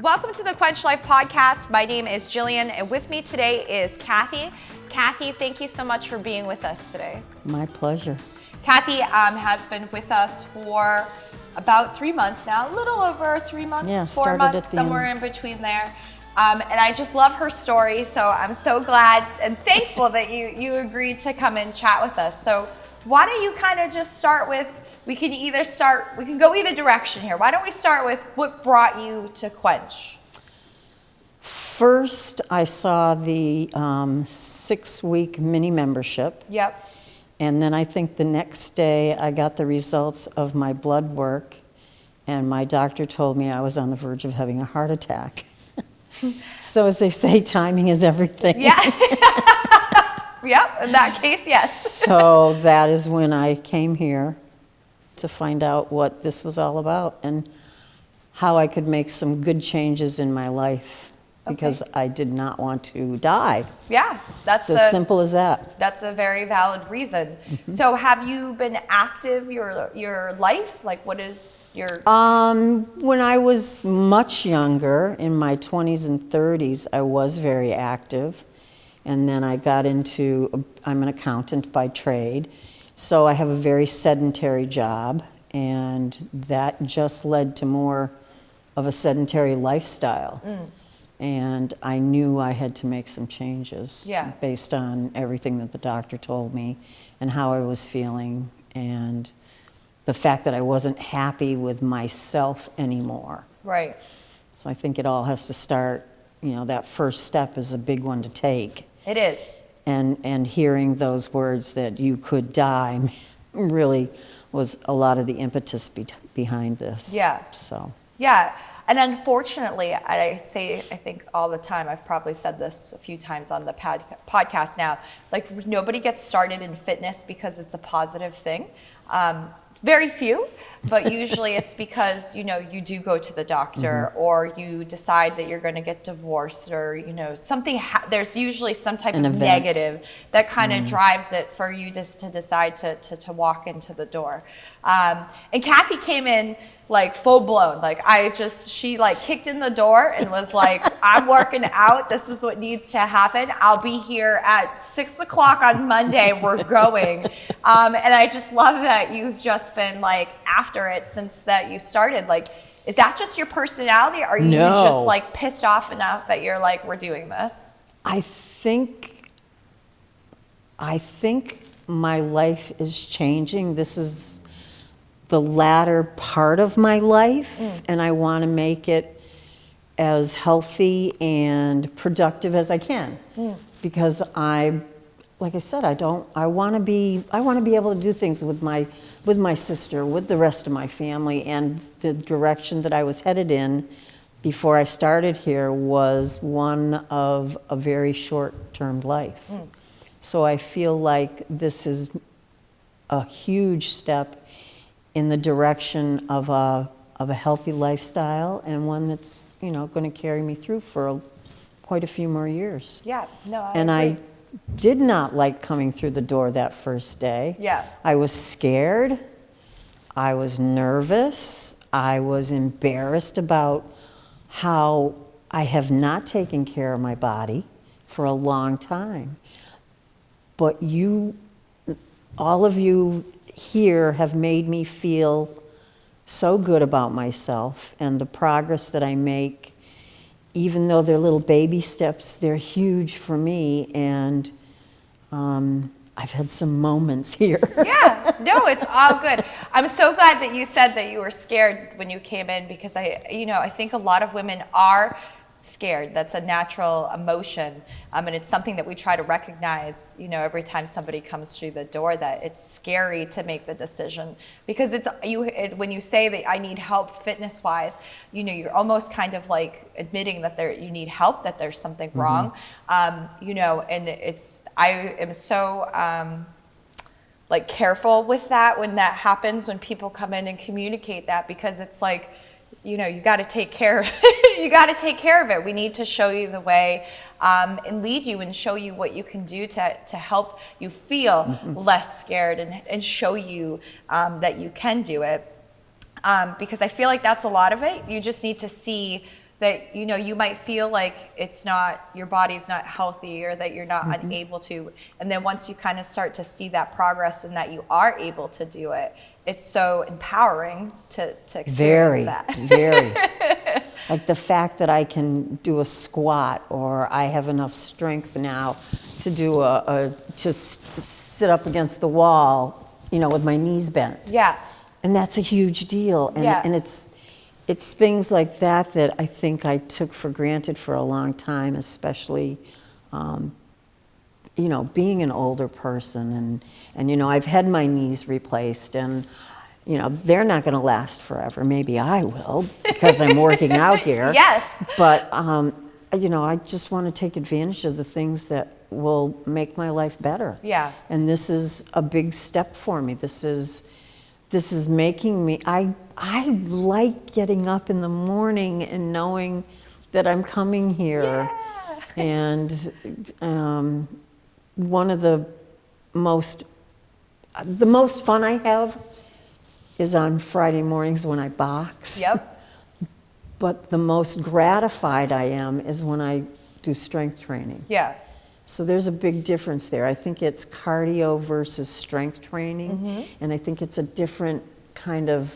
Welcome to the Quench Life podcast. My name is Jillian, and with me today is Kathy. Kathy, thank you so much for being with us today. My pleasure. Kathy has been with us for about 3 months now, a little over 3 months, 4 months, somewhere in between there. And I just love her story, so I'm so glad and thankful that you agreed to come and chat with us. So why don't you kind of just start with, we can go either direction here. Why don't we start with what brought you to Quench? First, I saw the 6-week mini membership. Yep. And then I think the next day I got the results of my blood work, and my doctor told me I was on the verge of having a heart attack. So as they say, timing is everything. Yeah. Yep, in that case, yes. So that is when I came here to find out what this was all about and how I could make some good changes in my life, because I did not want to die. Yeah, that's as simple as that. That's a very valid reason. Mm-hmm. So have you been active your life? Like, what is your... When I was much younger, in my 20s and 30s, I was very active. And then I got into, I'm an accountant by trade, so I have a very sedentary job, and that just led to more of a sedentary lifestyle. And I knew I had to make some changes based on everything that the doctor told me and how I was feeling and the fact that I wasn't happy with myself anymore. Right. So I think it all has to start, that first step is a big one to take. It is. And hearing those words that you could die really was a lot of the impetus behind this. Yeah. So. Yeah. And unfortunately, I think all the time, I've probably said this a few times on the podcast now, like, nobody gets started in fitness because it's a positive thing. Very few, but usually it's because, you do go to the doctor or you decide that you're going to get divorced or, something, there's usually some type of negative that kind of drives it for you just to decide to walk into the door. And Kathy came in like full blown, she kicked in the door and was like, I'm working out. This is what needs to happen. I'll be here at 6 o'clock on Monday. We're going. And I just love that you've just been like after it since that you started. Like, is that just your personality? Or are you just like pissed off enough that you're like, we're doing this? I think my life is changing. This is the latter part of my life, and I want to make it as healthy and productive as I can, because like I said, I want to be able to do things with my sister, with the rest of my family, and the direction that I was headed in before I started here was one of a very short-term life. So I feel like this is a huge step in the direction of a healthy lifestyle, and one that's going to carry me through for quite a few more years. Yeah, no, I and agree. I did not like coming through the door that first day. Yeah, I was scared. I was nervous. I was embarrassed about how I have not taken care of my body for a long time. But all of you here have made me feel so good about myself and the progress that I make. Even though they're little baby steps, they're huge for me, and I've had some moments here. Yeah, no, it's all good. I'm so glad that you said that you were scared when you came in, because I think a lot of women are scared. That's a natural emotion, and it's something that we try to recognize, every time somebody comes through the door, that it's scary to make the decision, because when you say that I need help fitness wise, you're almost kind of like admitting that you need help, that there's something wrong, and I am so careful with that when that happens, when people come in and communicate that, because it's like, you got to take care of it. You got to take care of it. We need to show you the way and lead you and show you what you can do to help you feel less scared and show you that you can do it. Because I feel like that's a lot of it. You just need to see that, you know, you might feel like your body's not healthy or that you're not unable to. And then once you kind of start to see that progress and that you are able to do it, it's so empowering to experience that. Very. Like the fact that I can do a squat, or I have enough strength now to do sit up against the wall, you know, with my knees bent. Yeah. And that's a huge deal. And it's things like that that I think I took for granted for a long time, especially, you know, being an older person. And you know, I've had my knees replaced, and, you know, they're not going to last forever. Maybe I will, because I'm working out here. Yes. But, you know, I just want to take advantage of the things that will make my life better. Yeah. And this is a big step for me. This is making me, I like getting up in the morning and knowing that I'm coming here. Yeah. And one of the most fun I have is on Friday mornings when I box. Yep. But the most gratified I am is when I do strength training. Yeah. So there's a big difference there. I think it's cardio versus strength training, and I think it's a different kind of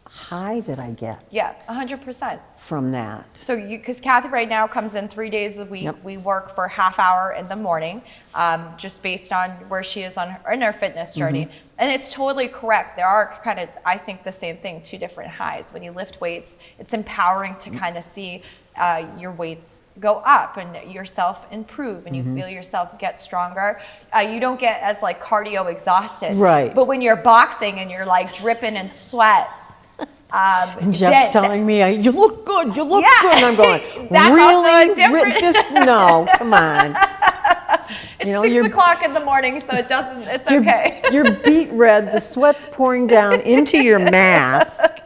high that I get. Yeah, 100%. From that. So because Kathy right now comes in 3 days a week. Yep. We work for half hour in the morning, just based on where she is in her fitness journey. And it's totally correct. There are kind of, I think, the same thing, two different highs. When you lift weights, it's empowering to kind of see your weights go up and yourself improve, and you feel yourself get stronger. You don't get as like cardio exhausted. Right. But when you're boxing and you're like dripping in sweat, And Jeff's telling me, you look good, you look Yeah. good. And I'm going, That's really? also a different- No, come on. It's You know, 6 you're- o'clock in the morning, so it's okay. You're beet red, the sweat's pouring down into your mask.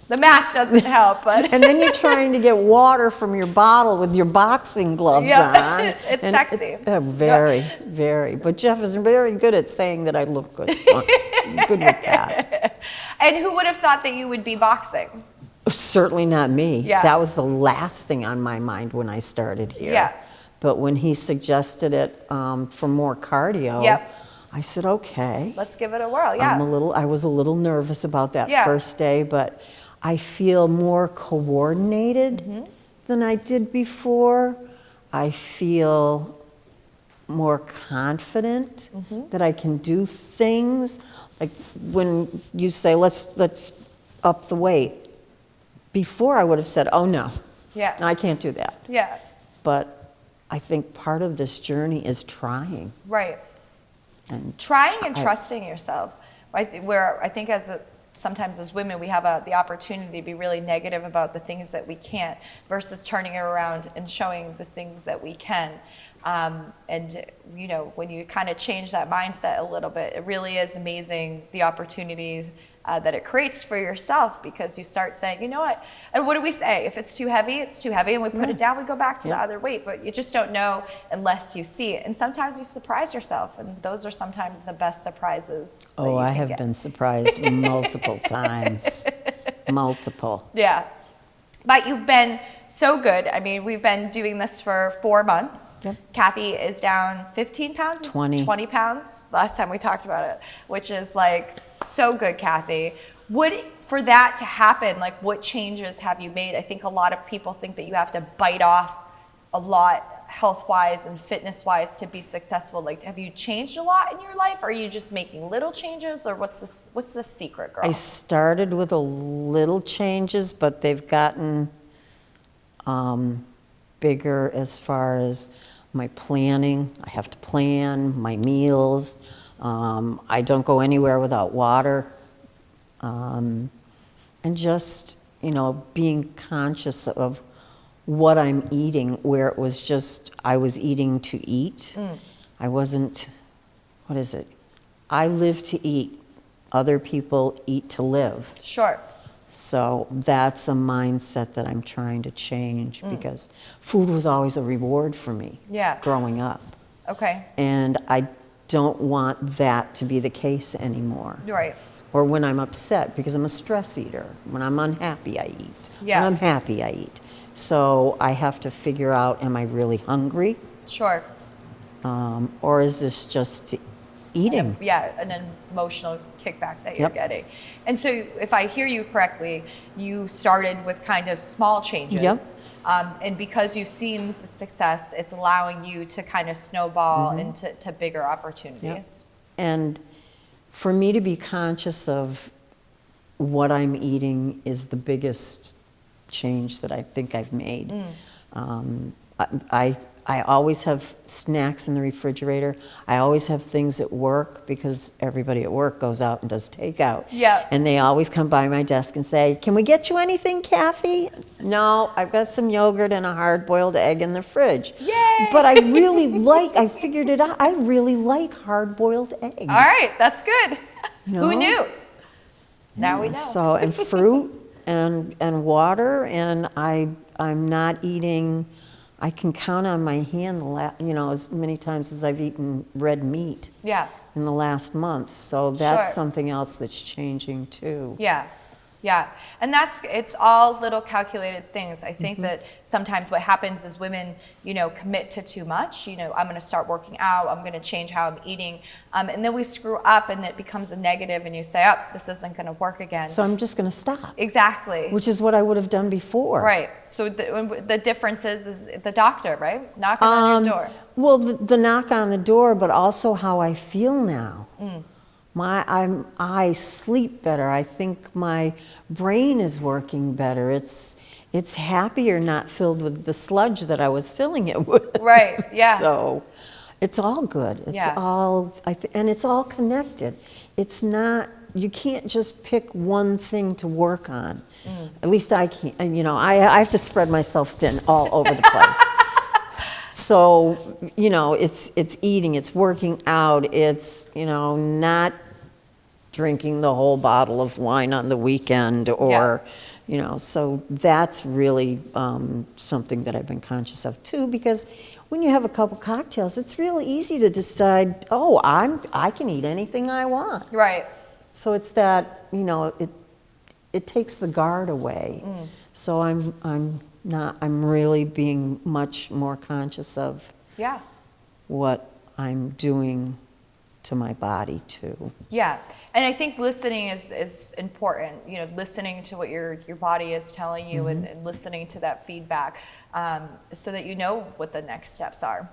The mask doesn't help, but And then you're trying to get water from your bottle with your boxing gloves Yeah. on. It's And sexy. Very, very. But Jeff is very good at saying that I look good, so I'm good with that. And who would have thought that you would be boxing? Certainly not me. Yeah. That was the last thing on my mind when I started here. Yeah. But when he suggested it for more cardio, Yep. I said, okay. Let's give it a whirl. Yeah. I was a little nervous about that Yeah. first day, but I feel more coordinated than I did before. I feel more confident that I can do things. Like when you say, let's up the weight. Before I would have said, oh no, Yeah. I can't do that. Yeah. But I think part of this journey is trying. Right. And Trying and trusting yourself. Where I think sometimes as women, we have the opportunity to be really negative about the things that we can't versus turning it around and showing the things that we can. And, you know, when you kind of change that mindset a little bit, it really is amazing the opportunities that it creates for yourself, because you start saying, you know what, and what do we say? If it's too heavy, it's too heavy, and we put it down, we go back to the other weight, but you just don't know unless you see it. And sometimes you surprise yourself, and those are sometimes the best surprises. oh, I have been surprised multiple times. Multiple. Yeah. But you've been so good. I mean, we've been doing this for 4 months. Yep. Kathy is down 15 pounds? 20. 20 pounds last time we talked about it, which is like so good, Kathy. For that to happen, like what changes have you made? I think a lot of people think that you have to bite off a lot health-wise and fitness-wise to be successful. Like, have you changed a lot in your life? Or are you just making little changes, or what's the secret, girl? I started with a little changes, but they've gotten bigger as far as my planning. I have to plan my meals. I don't go anywhere without water. And just, you know, being conscious of what I'm eating, where it was just, I was eating to eat. I wasn't, what is it? I live to eat. Other people eat to live. Sure. So that's a mindset that I'm trying to change, because food was always a reward for me Yeah. growing up. Okay. And I don't want that to be the case anymore. Right. Or when I'm upset, because I'm a stress eater. When I'm unhappy, I eat. Yeah. When I'm happy, I eat. So I have to figure out, am I really hungry? Sure. Or is this just eating? An emotional kickback that you're Yep. getting. And so if I hear you correctly, you started with kind of small changes. Yep. And because you've seen the success, it's allowing you to kind of snowball into to bigger opportunities. And for me to be conscious of what I'm eating is the biggest change that I think I've made. I always have snacks in the refrigerator. I always have things at work because everybody at work goes out and does takeout. Yeah. And they always come by my desk and say, "Can we get you anything, Kathy?" No, I've got some yogurt and a hard-boiled egg in the fridge. Yay! But I figured it out. I really like hard-boiled eggs. All right, that's good. You Who know? knew? Now we know. So, and fruit and water, and I'm not eating. I can count on my hand, as many times as I've eaten red meat Yeah. in the last month. So that's Sure. something else that's changing too. Yeah. Yeah. And it's all little calculated things. I think that sometimes what happens is women, commit to too much. I'm going to start working out. I'm going to change how I'm eating. And then we screw up and it becomes a negative and you say, oh, this isn't going to work again. So I'm just going to stop. Exactly. Which is what I would have done before. Right. So the difference is the doctor, right? Knocking on your door. Well, the knock on the door, but also how I feel now. I sleep better. I think my brain is working better. It's happier, not filled with the sludge that I was filling it with. Right. Yeah. So it's all good. It's all, and it's all connected. It's not, you can't just pick one thing to work on. At least I can't. And, I have to spread myself thin all over the place. So, it's eating, it's working out, it's, not drinking the whole bottle of wine on the weekend or, so that's really something that I've been conscious of too, because when you have a couple cocktails, it's really easy to decide, oh, I can eat anything I want. Right. So it's that, it takes the guard away. So I'm really being much more conscious of what I'm doing to my body too. Yeah. And I think listening is important, listening to what your body is telling you and listening to that feedback so that you know what the next steps are.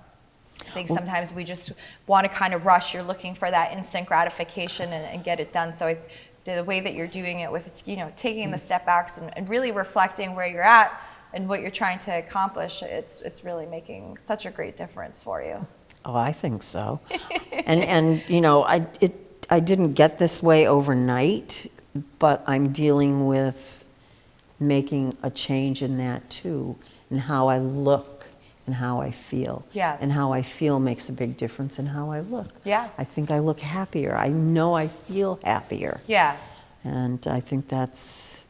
I think sometimes we just want to kind of rush. You're looking for that instant gratification and get it done. So the way that you're doing it with, taking the step backs and really reflecting where you're at and what you're trying to accomplish, it's really making such a great difference for you. Oh, I think so. and I didn't get this way overnight, but I'm dealing with making a change in that too, in how I look and how I feel. Yeah. And how I feel makes a big difference in how I look. Yeah. I think I look happier. I know I feel happier. Yeah. And I think that's,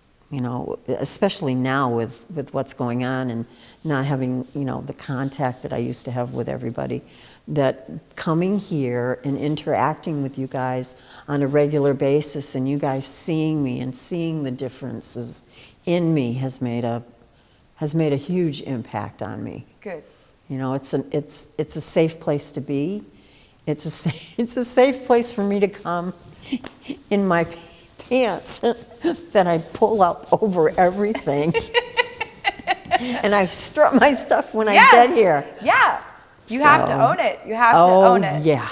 especially now with what's going on and not having, the contact that I used to have with everybody, that coming here and interacting with you guys on a regular basis and you guys seeing me and seeing the differences in me has made a huge impact on me. Good. It's a safe place to be. It's a safe place for me to come in my pants that I pull up over everything. And I strut my stuff when I get here. Yeah. You have to own it. You have to own it. Yeah.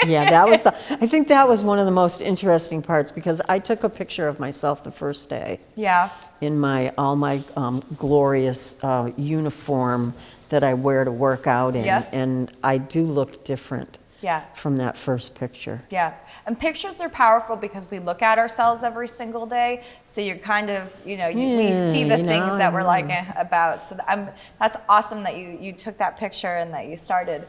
Yeah, I think that was one of the most interesting parts because I took a picture of myself the first day. Yeah. In all my glorious uniform that I wear to work out in. Yes. And I do look different from that first picture. Yeah. And pictures are powerful because we look at ourselves every single day. So you're kind of, we see the things that we're like about. So that's awesome that you took that picture and that you started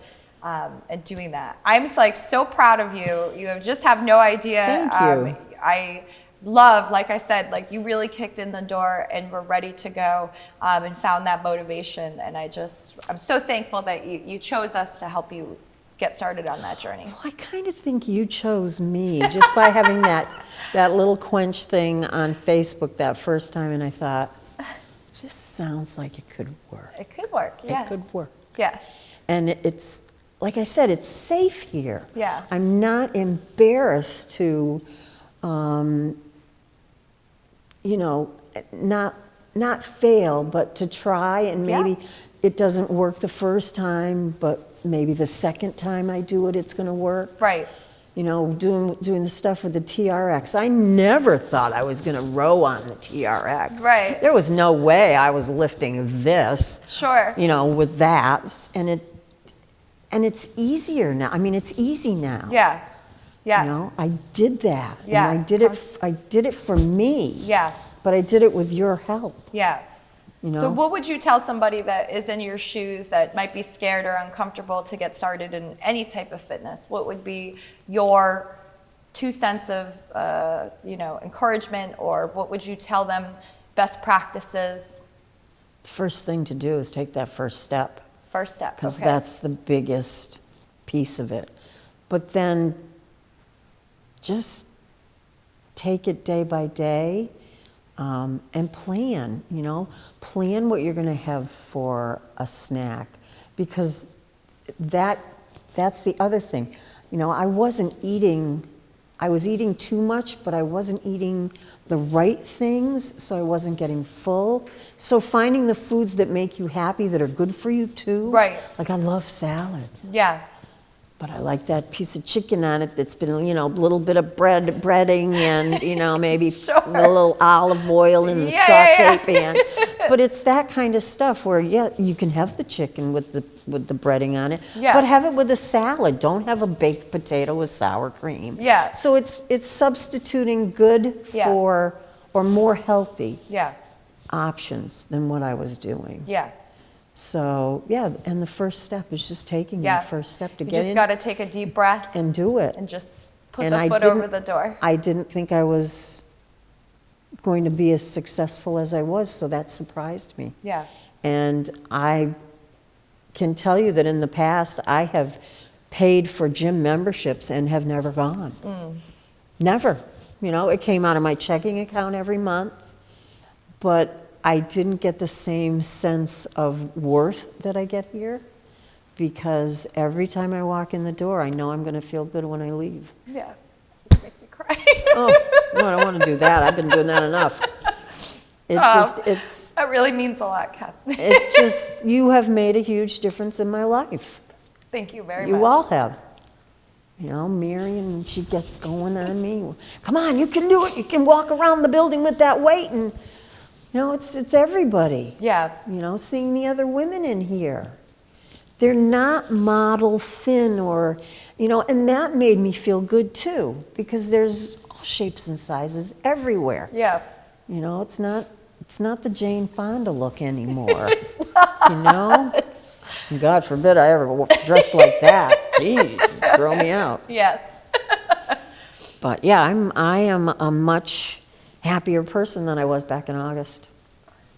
doing that. I'm just so proud of you. You just have no idea. Thank you. I love, like I said, you really kicked in the door and were ready to go and found that motivation. And I'm so thankful that you chose us to help you get started on that journey? Well, I kind of think you chose me just by having that little Quench thing on Facebook that first time, and I thought, this sounds like it could work. It could work, yes. It could work. Yes. And it's, like I said, it's safe here. Yeah. I'm not embarrassed to, not fail, but to try, and maybe it doesn't work the first time, but maybe the second time I do it, it's going to work. Right. Doing the stuff with the TRX. I never thought I was going to row on the TRX. Right. There was no way I was lifting this. Sure. With that, and it's easier now. I mean, it's easy now. Yeah. Yeah. I did that. Yeah. And I did it for me. Yeah. But I did it with your help. Yeah. So what would you tell somebody that is in your shoes that might be scared or uncomfortable to get started in any type of fitness? What would be your 2 cents of, encouragement, or what would you tell them, best practices? First thing to do is take that first step. First step, because okay. that's the biggest piece of it. But then just take it day by day, and plan, plan what you're going to have for a snack, because that's the other thing. I was eating too much, but I wasn't eating the right things, so I wasn't getting full. So finding the foods that make you happy, that are good for you too. Right. Like, I love salad. Yeah. But I like that piece of chicken on it that's been, a little bit of breading and, maybe Sure. a little olive oil in the saute pan. But it's that kind of stuff where, you can have the chicken with the breading on it, but have it with a salad. Don't have a baked potato with sour cream. Yeah. So it's substituting good for, or more healthy options than what I was doing. Yeah. So, and the first step is just taking the first step to get in. You just got to take a deep breath. And do it. And just put the foot over the door. I didn't think I was going to be as successful as I was, so that surprised me. Yeah. And I can tell you that in the past, I have paid for gym memberships and have never gone. Never. It came out of my checking account every month, but I didn't get the same sense of worth that I get here, because every time I walk in the door, I know I'm going to feel good when I leave. Yeah. You make me cry. I don't want to do that. I've been doing that enough. That really means a lot, Kath. You have made a huge difference in my life. Thank you very much. You all have. Marion, when she gets going on me, come on, you can do it. You can walk around the building with that weight, and it's everybody. Yeah. Seeing the other women in here. They're not model thin and that made me feel good too, because there's all shapes and sizes everywhere. Yeah. It's not the Jane Fonda look anymore. It's not. God forbid I ever dressed like that. Jeez, throw me out. Yes. But I am a much happier person than I was back in August.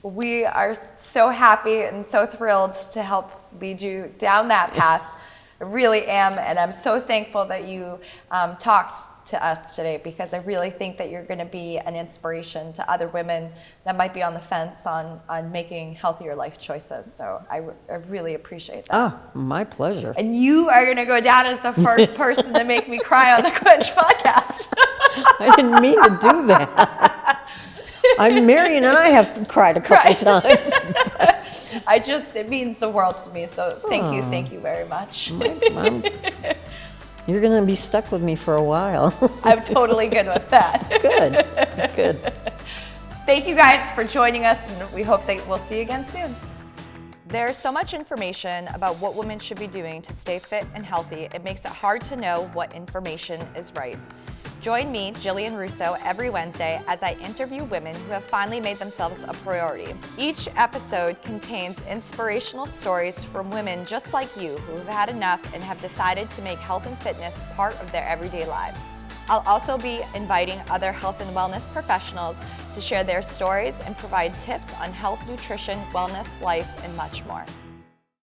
We are so happy and so thrilled to help lead you down that path. I really am, and I'm so thankful that you talked to us today, because I really think that you're going to be an inspiration to other women that might be on the fence on making healthier life choices. So I really appreciate that. Oh, my pleasure. And you are going to go down as the first person to make me cry on the Quench podcast. I didn't mean to do that. Marion and I have cried a couple times. It means the world to me. So thank you very much. You're going to be stuck with me for a while. I'm totally good with that. Good. Thank you guys for joining us, and we hope that we'll see you again soon. There's so much information about what women should be doing to stay fit and healthy, it makes it hard to know what information is right. Join me, Jillian Russo, every Wednesday as I interview women who have finally made themselves a priority. Each episode contains inspirational stories from women just like you who have had enough and have decided to make health and fitness part of their everyday lives. I'll also be inviting other health and wellness professionals to share their stories and provide tips on health, nutrition, wellness, life, and much more.